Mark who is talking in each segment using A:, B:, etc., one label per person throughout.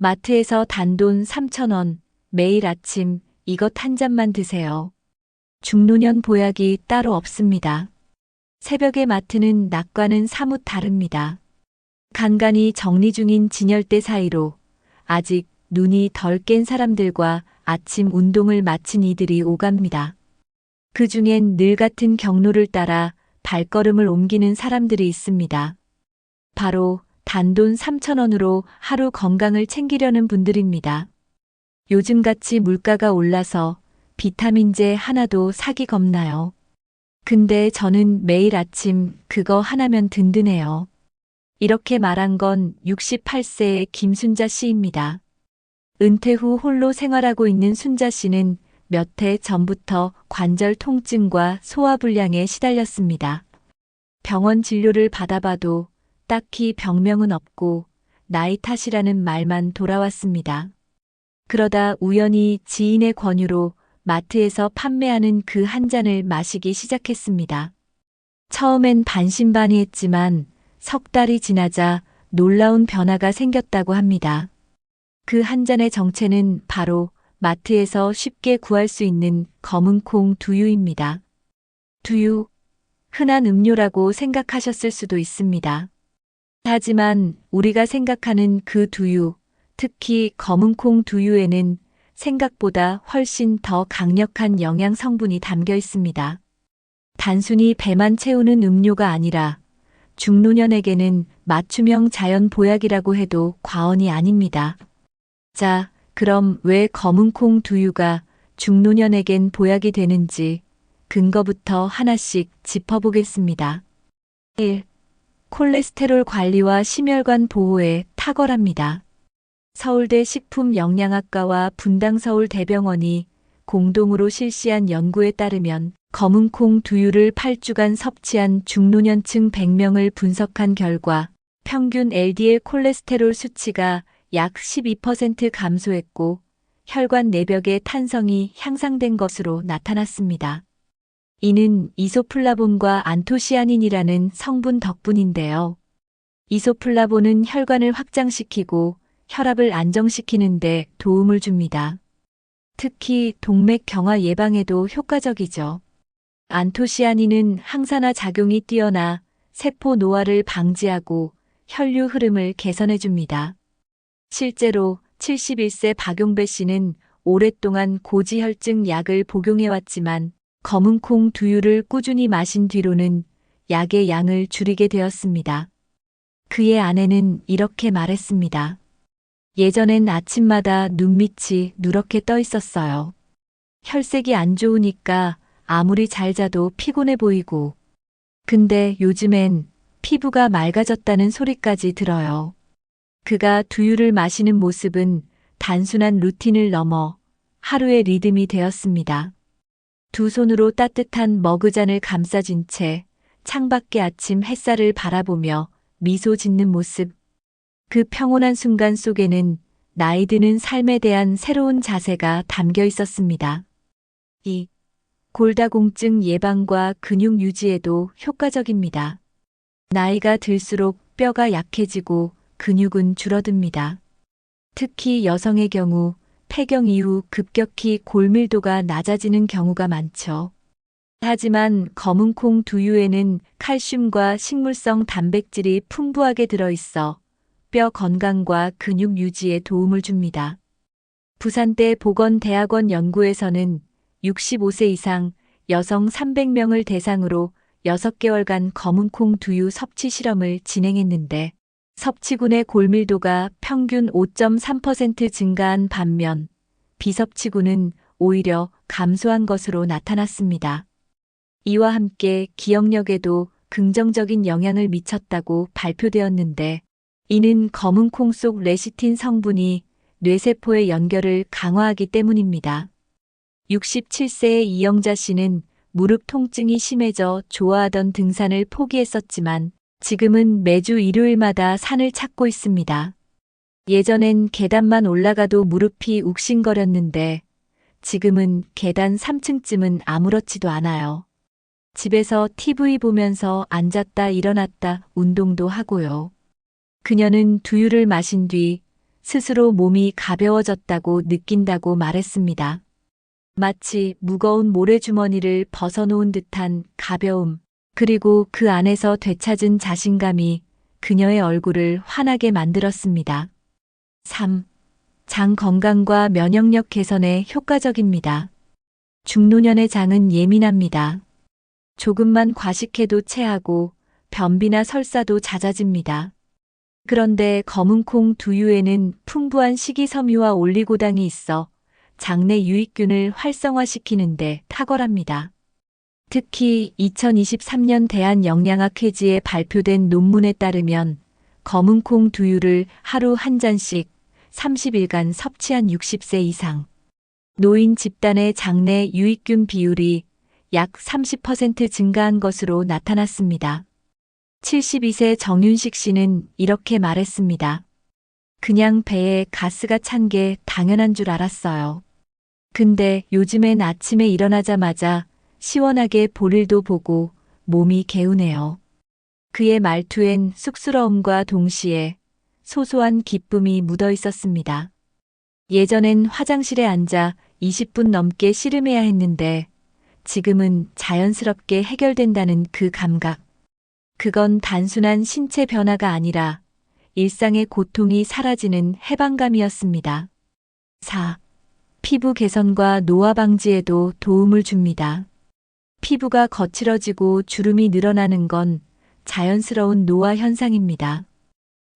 A: 마트에서 단돈 3,000원, 매일 아침 이것 한 잔만 드세요. 중노년 보약이 따로 없습니다. 새벽의 마트는 낮과는 사뭇 다릅니다. 간간히 정리 중인 진열대 사이로 아직 눈이 덜 깬 사람들과 아침 운동을 마친 이들이 오갑니다. 그 중엔 늘 같은 경로를 따라 발걸음을 옮기는 사람들이 있습니다. 바로 단돈 3,000원으로 하루 건강을 챙기려는 분들입니다. 요즘같이 물가가 올라서 비타민제 하나도 사기 겁나요. 근데 저는 매일 아침 그거 하나면 든든해요. 이렇게 말한 건 68세의 김순자 씨입니다. 은퇴 후 홀로 생활하고 있는 순자 씨는 몇 해 전부터 관절 통증과 소화불량에 시달렸습니다. 병원 진료를 받아봐도 딱히 병명은 없고 나이 탓이라는 말만 돌아왔습니다. 그러다 우연히 지인의 권유로 마트에서 판매하는 그 한 잔을 마시기 시작했습니다. 처음엔 반신반의했지만 석 달이 지나자 놀라운 변화가 생겼다고 합니다. 그 한 잔의 정체는 바로 마트에서 쉽게 구할 수 있는 검은콩 두유입니다. 두유, 흔한 음료라고 생각하셨을 수도 있습니다. 하지만 우리가 생각하는 그 두유, 특히 검은콩 두유에는 생각보다 훨씬 더 강력한 영양 성분이 담겨 있습니다. 단순히 배만 채우는 음료가 아니라 중노년에게는 맞춤형 자연 보약이라고 해도 과언이 아닙니다. 자, 그럼 왜 검은콩 두유가 중노년에겐 보약이 되는지 근거부터 하나씩 짚어보겠습니다. 1. 콜레스테롤 관리와 심혈관 보호에 탁월합니다. 서울대 식품영양학과와 분당서울대병원이 공동으로 실시한 연구에 따르면 검은콩 두유를 8주간 섭취한 중노년층 100명을 분석한 결과 평균 LDL 콜레스테롤 수치가 약 12% 감소했고 혈관 내벽의 탄성이 향상된 것으로 나타났습니다. 이는 이소플라본과 안토시아닌이라는 성분 덕분인데요. 이소플라본은 혈관을 확장시키고 혈압을 안정시키는 데 도움을 줍니다. 특히 동맥 경화 예방에도 효과적이죠. 안토시아닌은 항산화 작용이 뛰어나 세포 노화를 방지하고 혈류 흐름을 개선해 줍니다. 실제로 71세 박용배 씨는 오랫동안 고지혈증 약을 복용해왔지만 검은콩 두유를 꾸준히 마신 뒤로는 약의 양을 줄이게 되었습니다. 그의 아내는 이렇게 말했습니다. 예전엔 아침마다 눈밑이 누렇게 떠 있었어요. 혈색이 안 좋으니까 아무리 잘 자도 피곤해 보이고. 근데 요즘엔 피부가 맑아졌다는 소리까지 들어요. 그가 두유를 마시는 모습은 단순한 루틴을 넘어 하루의 리듬이 되었습니다. 두 손으로 따뜻한 머그잔을 감싸진 채 창밖의 아침 햇살을 바라보며 미소 짓는 모습. 그 평온한 순간 속에는 나이 드는 삶에 대한 새로운 자세가 담겨 있었습니다. 2. 골다공증 예방과 근육 유지에도 효과적입니다. 나이가 들수록 뼈가 약해지고 근육은 줄어듭니다. 특히 여성의 경우 폐경 이후 급격히 골밀도가 낮아지는 경우가 많죠. 하지만 검은콩 두유에는 칼슘과 식물성 단백질이 풍부하게 들어있어 뼈 건강과 근육 유지에 도움을 줍니다. 부산대 보건대학원 연구에서는 65세 이상 여성 300명을 대상으로 6개월간 검은콩 두유 섭취 실험을 진행했는데 섭취군의 골밀도가 평균 5.3% 증가한 반면 비섭취군은 오히려 감소한 것으로 나타났습니다. 이와 함께 기억력에도 긍정적인 영향을 미쳤다고 발표되었는데 이는 검은콩 속 레시틴 성분이 뇌세포의 연결을 강화하기 때문입니다. 67세의 이영자 씨는 무릎 통증이 심해져 좋아하던 등산을 포기했었지만 지금은 매주 일요일마다 산을 찾고 있습니다. 예전엔 계단만 올라가도 무릎이 욱신거렸는데 지금은 계단 3층쯤은 아무렇지도 않아요. 집에서 TV 보면서 앉았다 일어났다 운동도 하고요. 그녀는 두유를 마신 뒤 스스로 몸이 가벼워졌다고 느낀다고 말했습니다. 마치 무거운 모래주머니를 벗어놓은 듯한 가벼움, 그리고 그 안에서 되찾은 자신감이 그녀의 얼굴을 환하게 만들었습니다. 3. 장 건강과 면역력 개선에 효과적입니다. 중노년의 장은 예민합니다. 조금만 과식해도 체하고 변비나 설사도 잦아집니다. 그런데 검은콩 두유에는 풍부한 식이섬유와 올리고당이 있어 장내 유익균을 활성화시키는데 탁월합니다. 특히 2023년 대한영양학회지에 발표된 논문에 따르면 검은콩 두유를 하루 한 잔씩 30일간 섭취한 60세 이상 노인 집단의 장내 유익균 비율이 약 30% 증가한 것으로 나타났습니다. 72세 정윤식 씨는 이렇게 말했습니다. 그냥 배에 가스가 찬 게 당연한 줄 알았어요. 근데 요즘엔 아침에 일어나자마자 시원하게 볼일도 보고 몸이 개운해요. 그의 말투엔 쑥스러움과 동시에 소소한 기쁨이 묻어 있었습니다. 예전엔 화장실에 앉아 20분 넘게 씨름해야 했는데 지금은 자연스럽게 해결된다는 그 감각. 그건 단순한 신체 변화가 아니라 일상의 고통이 사라지는 해방감이었습니다. 4. 피부 개선과 노화 방지에도 도움을 줍니다. 피부가 거칠어지고 주름이 늘어나는 건 자연스러운 노화 현상입니다.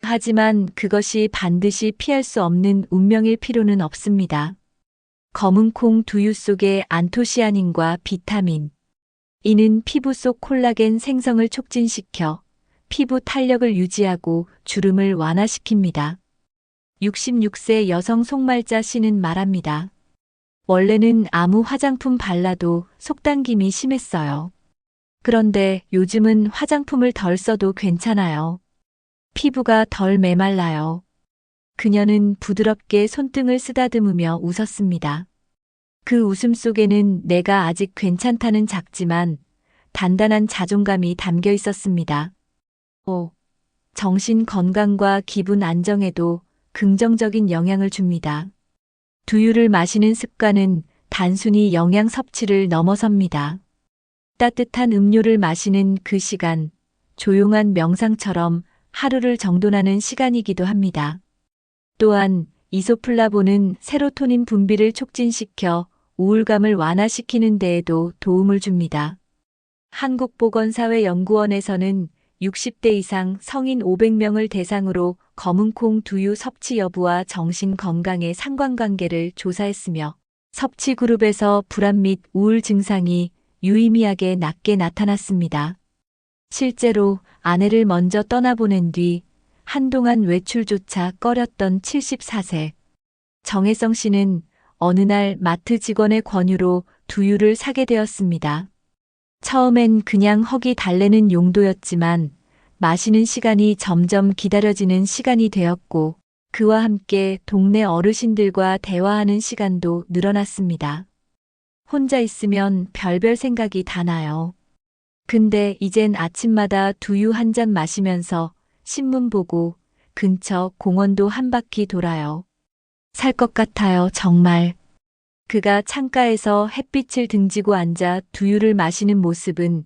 A: 하지만 그것이 반드시 피할 수 없는 운명일 필요는 없습니다. 검은콩 두유 속의 안토시아닌과 비타민, 이는 피부 속 콜라겐 생성을 촉진시켜 피부 탄력을 유지하고 주름을 완화시킵니다. 66세 여성 송말자 씨는 말합니다. 원래는 아무 화장품 발라도 속당김이 심했어요. 그런데 요즘은 화장품을 덜 써도 괜찮아요. 피부가 덜 메말라요. 그녀는 부드럽게 손등을 쓰다듬으며 웃었습니다. 그 웃음 속에는 내가 아직 괜찮다는 작지만 단단한 자존감이 담겨 있었습니다. 5. 정신 건강과 기분 안정에도 긍정적인 영향을 줍니다. 두유를 마시는 습관은 단순히 영양 섭취를 넘어섭니다. 따뜻한 음료를 마시는 그 시간, 조용한 명상처럼 하루를 정돈하는 시간이기도 합니다. 또한 이소플라본은 세로토닌 분비를 촉진시켜 우울감을 완화시키는 데에도 도움을 줍니다. 한국보건사회연구원에서는 60대 이상 성인 500명을 대상으로 검은콩 두유 섭취 여부와 정신 건강의 상관관계를 조사했으며 섭취 그룹에서 불안 및 우울 증상이 유의미하게 낮게 나타났습니다. 실제로 아내를 먼저 떠나보낸 뒤 한동안 외출조차 꺼렸던 74세 정혜성 씨는 어느 날 마트 직원의 권유로 두유를 사게 되었습니다. 처음엔 그냥 허기 달래는 용도였지만 마시는 시간이 점점 기다려지는 시간이 되었고 그와 함께 동네 어르신들과 대화하는 시간도 늘어났습니다. 혼자 있으면 별별 생각이 다 나요. 근데 이젠 아침마다 두유 한 잔 마시면서 신문 보고 근처 공원도 한 바퀴 돌아요. 살 것 같아요, 정말. 그가 창가에서 햇빛을 등지고 앉아 두유를 마시는 모습은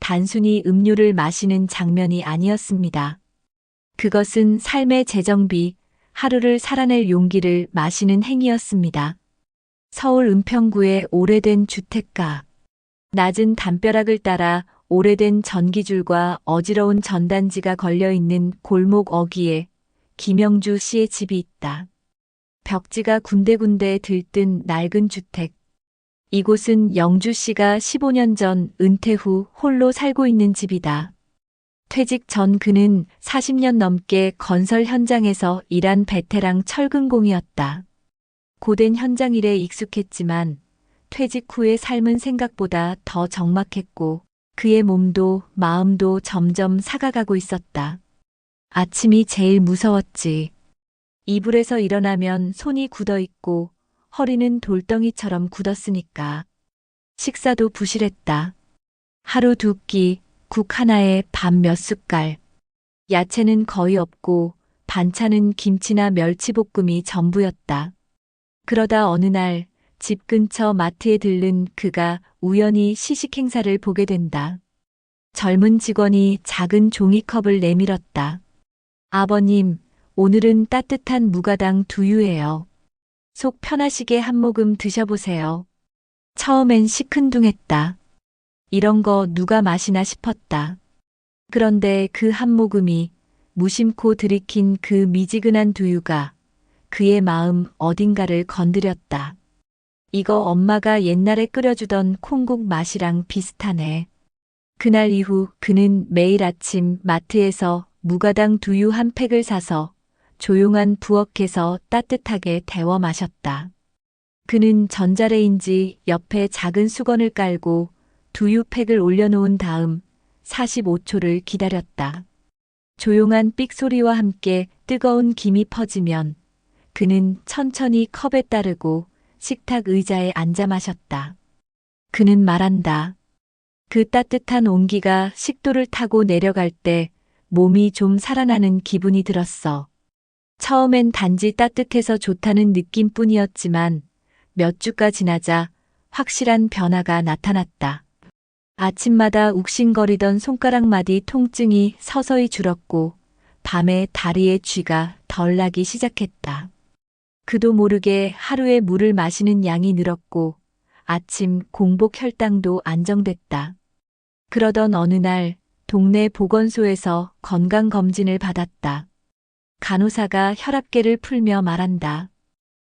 A: 단순히 음료를 마시는 장면이 아니었습니다. 그것은 삶의 재정비, 하루를 살아낼 용기를 마시는 행위였습니다. 서울 은평구의 오래된 주택가. 낮은 담벼락을 따라 오래된 전기줄과 어지러운 전단지가 걸려있는 골목 어귀에 김영주 씨의 집이 있다. 벽지가 군데군데 들뜬 낡은 주택. 이곳은 영주 씨가 15년 전 은퇴 후 홀로 살고 있는 집이다. 퇴직 전 그는 40년 넘게 건설 현장에서 일한 베테랑 철근공이었다. 고된 현장 일에 익숙했지만 퇴직 후의 삶은 생각보다 더 적막했고 그의 몸도 마음도 점점 사가가고 있었다. 아침이 제일 무서웠지. 이불에서 일어나면 손이 굳어 있고 허리는 돌덩이처럼 굳었으니까. 식사도 부실했다. 하루 두 끼, 국 하나에 밥 몇 숟갈. 야채는 거의 없고 반찬은 김치나 멸치볶음이 전부였다. 그러다 어느 날 집 근처 마트에 들른 그가 우연히 시식 행사를 보게 된다. 젊은 직원이 작은 종이컵을 내밀었다. 아버님, 오늘은 따뜻한 무가당 두유예요. 속 편하시게 한 모금 드셔보세요. 처음엔 시큰둥했다. 이런 거 누가 마시나 싶었다. 그런데 그 한 모금이 무심코 들이킨 그 미지근한 두유가 그의 마음 어딘가를 건드렸다. 이거 엄마가 옛날에 끓여주던 콩국 맛이랑 비슷하네. 그날 이후 그는 매일 아침 마트에서 무가당 두유 한 팩을 사서 조용한 부엌에서 따뜻하게 데워 마셨다. 그는 전자레인지 옆에 작은 수건을 깔고 두유팩을 올려놓은 다음 45초를 기다렸다. 조용한 삑 소리와 함께 뜨거운 김이 퍼지면 그는 천천히 컵에 따르고 식탁 의자에 앉아 마셨다. 그는 말한다. 그 따뜻한 온기가 식도를 타고 내려갈 때 몸이 좀 살아나는 기분이 들었어. 처음엔 단지 따뜻해서 좋다는 느낌뿐이었지만 몇 주가 지나자 확실한 변화가 나타났다. 아침마다 욱신거리던 손가락마디 통증이 서서히 줄었고 밤에 다리에 쥐가 덜 나기 시작했다. 그도 모르게 하루에 물을 마시는 양이 늘었고 아침 공복 혈당도 안정됐다. 그러던 어느 날 동네 보건소에서 건강검진을 받았다. 간호사가 혈압계를 풀며 말한다.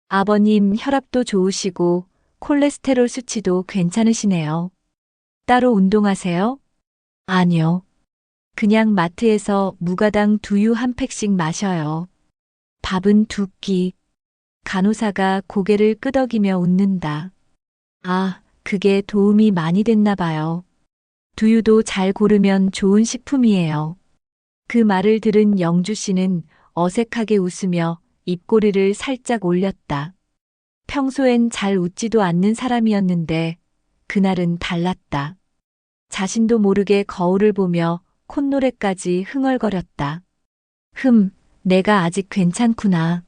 A: 아버님 혈압도 좋으시고 콜레스테롤 수치도 괜찮으시네요. 따로 운동하세요? 아니요. 그냥 마트에서 무가당 두유 한 팩씩 마셔요. 밥은 2끼. 간호사가 고개를 끄덕이며 웃는다. 아, 그게 도움이 많이 됐나 봐요. 두유도 잘 고르면 좋은 식품이에요. 그 말을 들은 영주 씨는 어색하게 웃으며 입꼬리를 살짝 올렸다. 평소엔 잘 웃지도 않는 사람이었는데 그날은 달랐다. 자신도 모르게 거울을 보며 콧노래까지 흥얼거렸다. 내가 아직 괜찮구나.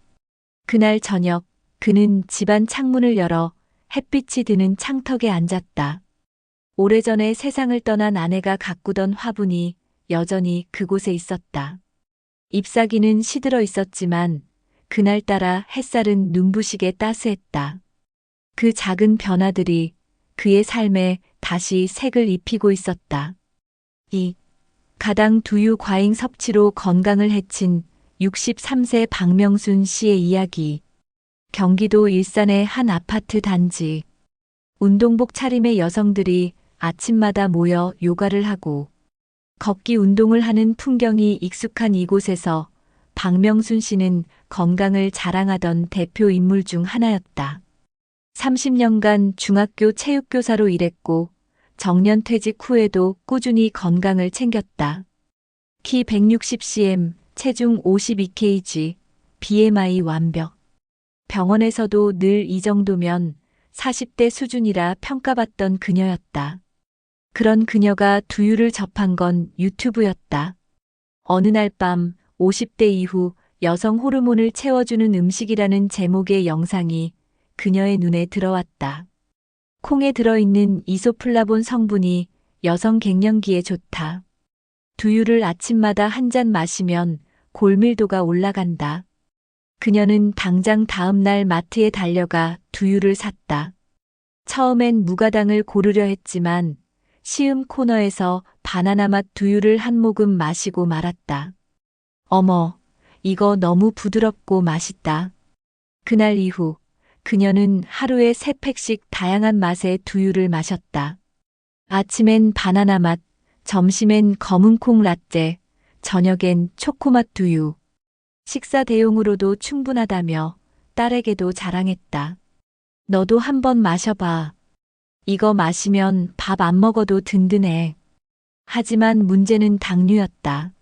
A: 그날 저녁 그는 집안 창문을 열어 햇빛이 드는 창턱에 앉았다. 오래전에 세상을 떠난 아내가 가꾸던 화분이 여전히 그곳에 있었다. 잎사귀는 시들어 있었지만 그날따라 햇살은 눈부시게 따스했다. 그 작은 변화들이 그의 삶에 다시 색을 입히고 있었다. 이 가당 두유 과잉 섭취로 건강을 해친 63세 박명순 씨의 이야기. 경기도 일산의 한 아파트 단지. 운동복 차림의 여성들이 아침마다 모여 요가를 하고 걷기 운동을 하는 풍경이 익숙한 이곳에서 박명순 씨는 건강을 자랑하던 대표 인물 중 하나였다. 30년간 중학교 체육교사로 일했고 정년퇴직 후에도 꾸준히 건강을 챙겼다. 키 160cm, 체중 52kg, BMI 완벽. 병원에서도 늘 이 정도면 40대 수준이라 평가받던 그녀였다. 그런 그녀가 두유를 접한 건 유튜브였다. 어느 날 밤 50대 이후 여성 호르몬을 채워주는 음식이라는 제목의 영상이 그녀의 눈에 들어왔다. 콩에 들어있는 이소플라본 성분이 여성 갱년기에 좋다. 두유를 아침마다 한 잔 마시면 골밀도가 올라간다. 그녀는 당장 다음 날 마트에 달려가 두유를 샀다. 처음엔 무가당을 고르려 했지만 시음 코너에서 바나나 맛 두유를 한 모금 마시고 말았다. 어머, 이거 너무 부드럽고 맛있다. 그날 이후 그녀는 하루에 3팩씩 다양한 맛의 두유를 마셨다. 아침엔 바나나 맛, 점심엔 검은콩 라떼, 저녁엔 초코맛 두유. 식사 대용으로도 충분하다며 딸에게도 자랑했다. 너도 한번 마셔봐. 이거 마시면 밥 안 먹어도 든든해. 하지만 문제는 당류였다.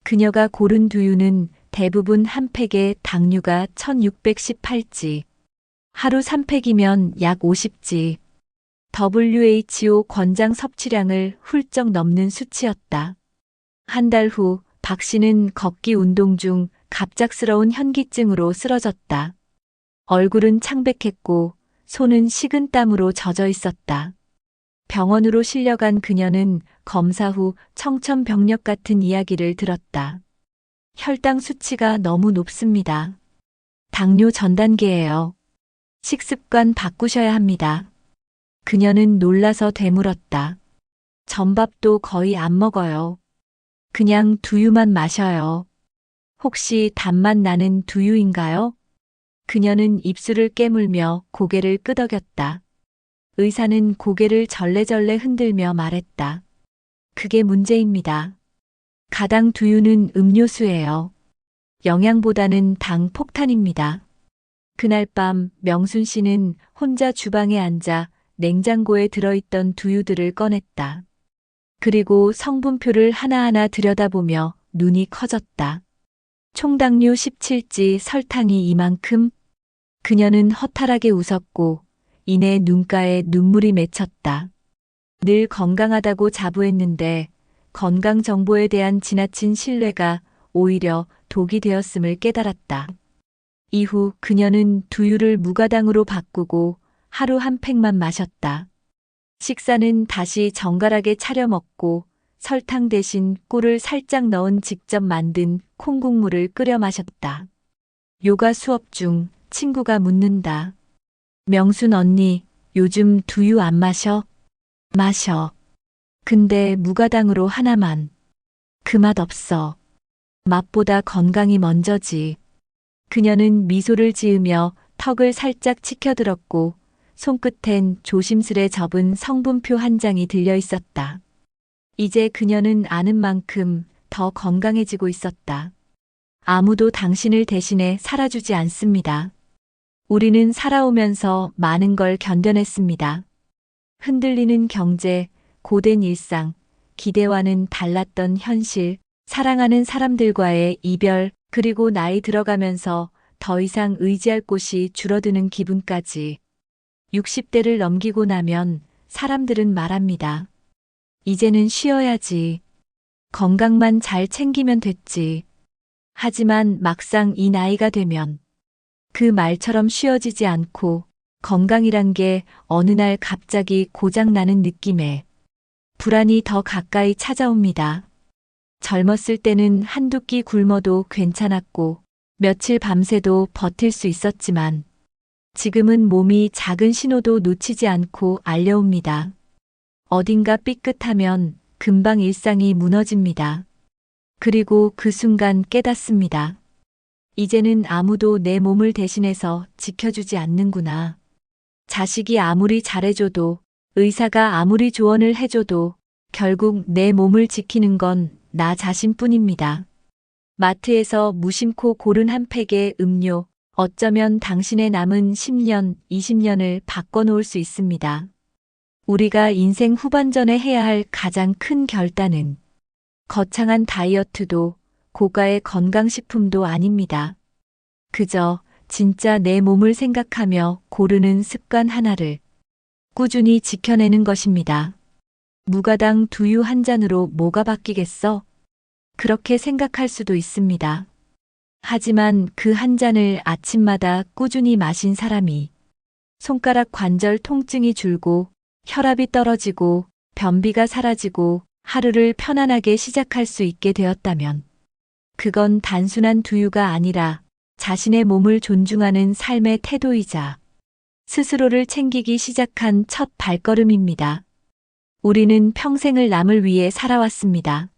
A: 그녀가 고른 두유는 대부분 한 팩에 당류가 1618지. 하루 3팩이면 약 50지. WHO 권장 섭취량을 훌쩍 넘는 수치였다. 한 달 후 박 씨는 걷기 운동 중 갑작스러운 현기증으로 쓰러졌다. 얼굴은 창백했고 손은 식은 땀으로 젖어 있었다. 병원으로 실려간 그녀는 검사 후 청천벽력 같은 이야기를 들었다. 혈당 수치가 너무 높습니다. 당뇨 전 단계예요. 식습관 바꾸셔야 합니다. 그녀는 놀라서 되물었다. 전밥도 거의 안 먹어요. 그냥 두유만 마셔요. 혹시 단맛 나는 두유인가요? 그녀는 입술을 깨물며 고개를 끄덕였다. 의사는 고개를 절레절레 흔들며 말했다. 그게 문제입니다. 가당 두유는 음료수예요. 영양보다는 당 폭탄입니다. 그날 밤 명순 씨는 혼자 주방에 앉아 냉장고에 들어있던 두유들을 꺼냈다. 그리고 성분표를 하나하나 들여다보며 눈이 커졌다. 총당류 17지 설탕이 이만큼? 그녀는 허탈하게 웃었고 이내 눈가에 눈물이 맺혔다. 늘 건강하다고 자부했는데 건강 정보에 대한 지나친 신뢰가 오히려 독이 되었음을 깨달았다. 이후 그녀는 두유를 무가당으로 바꾸고 하루 한 팩만 마셨다. 식사는 다시 정갈하게 차려 먹고 설탕 대신 꿀을 살짝 넣은 직접 만든 콩국물을 끓여 마셨다. 요가 수업 중 친구가 묻는다. 명순 언니, 요즘 두유 안 마셔? 마셔. 근데 무가당으로 하나만. 그 맛 없어. 맛보다 건강이 먼저지. 그녀는 미소를 지으며 턱을 살짝 치켜들었고 손끝엔 조심스레 접은 성분표 한 장이 들려 있었다. 이제 그녀는 아는 만큼 더 건강해지고 있었다. 아무도 당신을 대신해 살아주지 않습니다. 우리는 살아오면서 많은 걸 견뎌냈습니다. 흔들리는 경제, 고된 일상, 기대와는 달랐던 현실, 사랑하는 사람들과의 이별, 그리고 나이 들어가면서 더 이상 의지할 곳이 줄어드는 기분까지. 60대를 넘기고 나면 사람들은 말합니다. 이제는 쉬어야지. 건강만 잘 챙기면 됐지. 하지만 막상 이 나이가 되면 그 말처럼 쉬어지지 않고 건강이란 게 어느 날 갑자기 고장나는 느낌에 불안이 더 가까이 찾아옵니다. 젊었을 때는 한두 끼 굶어도 괜찮았고 며칠 밤새도 버틸 수 있었지만 지금은 몸이 작은 신호도 놓치지 않고 알려옵니다. 어딘가 삐끗하면 금방 일상이 무너집니다. 그리고 그 순간 깨닫습니다. 이제는 아무도 내 몸을 대신해서 지켜주지 않는구나. 자식이 아무리 잘해줘도, 의사가 아무리 조언을 해줘도 결국 내 몸을 지키는 건 나 자신뿐입니다. 마트에서 무심코 고른 한 팩의 음료, 어쩌면 당신의 남은 10년, 20년을 바꿔놓을 수 있습니다. 우리가 인생 후반전에 해야 할 가장 큰 결단은 거창한 다이어트도 고가의 건강식품도 아닙니다. 그저 진짜 내 몸을 생각하며 고르는 습관 하나를 꾸준히 지켜내는 것입니다. 무가당 두유 한 잔으로 뭐가 바뀌겠어? 그렇게 생각할 수도 있습니다. 하지만 그 한 잔을 아침마다 꾸준히 마신 사람이 손가락 관절 통증이 줄고 혈압이 떨어지고 변비가 사라지고 하루를 편안하게 시작할 수 있게 되었다면 그건 단순한 두유가 아니라 자신의 몸을 존중하는 삶의 태도이자 스스로를 챙기기 시작한 첫 발걸음입니다. 우리는 평생을 남을 위해 살아왔습니다.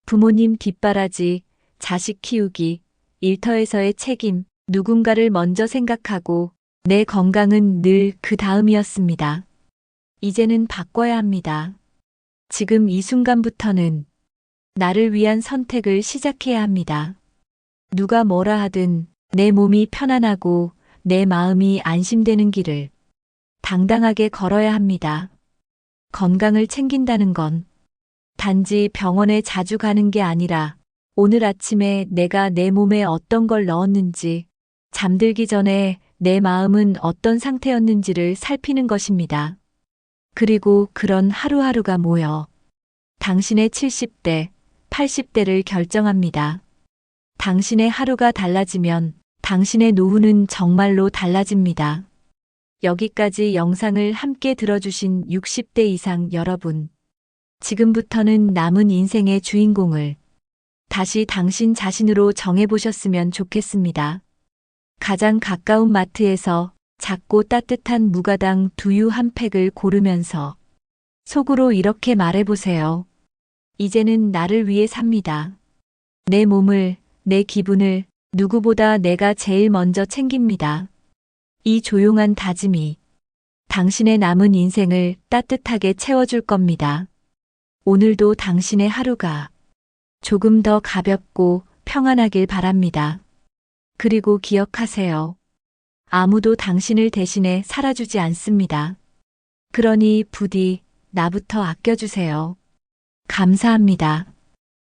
A: 부모님 뒷바라지, 자식 키우기, 일터에서의 책임, 누군가를 먼저 생각하고 내 건강은 늘 그 다음이었습니다. 이제는 바꿔야 합니다. 지금 이 순간부터는 나를 위한 선택을 시작해야 합니다. 누가 뭐라 하든 내 몸이 편안하고 내 마음이 안심되는 길을 당당하게 걸어야 합니다. 건강을 챙긴다는 건 단지 병원에 자주 가는 게 아니라 오늘 아침에 내가 내 몸에 어떤 걸 넣었는지, 잠들기 전에 내 마음은 어떤 상태였는지를 살피는 것입니다. 그리고 그런 하루하루가 모여 당신의 70대, 80대를 결정합니다. 당신의 하루가 달라지면 당신의 노후는 정말로 달라집니다. 여기까지 영상을 함께 들어주신 60대 이상 여러분. 지금부터는 남은 인생의 주인공을 다시 당신 자신으로 정해보셨으면 좋겠습니다. 가장 가까운 마트에서 작고 따뜻한 무가당 두유 한 팩을 고르면서 속으로 이렇게 말해보세요. 이제는 나를 위해 삽니다. 내 몸을, 내 기분을 누구보다 내가 제일 먼저 챙깁니다. 이 조용한 다짐이 당신의 남은 인생을 따뜻하게 채워줄 겁니다. 오늘도 당신의 하루가 조금 더 가볍고 평안하길 바랍니다. 그리고 기억하세요. 아무도 당신을 대신해 살아주지 않습니다. 그러니 부디 나부터 아껴주세요. 감사합니다.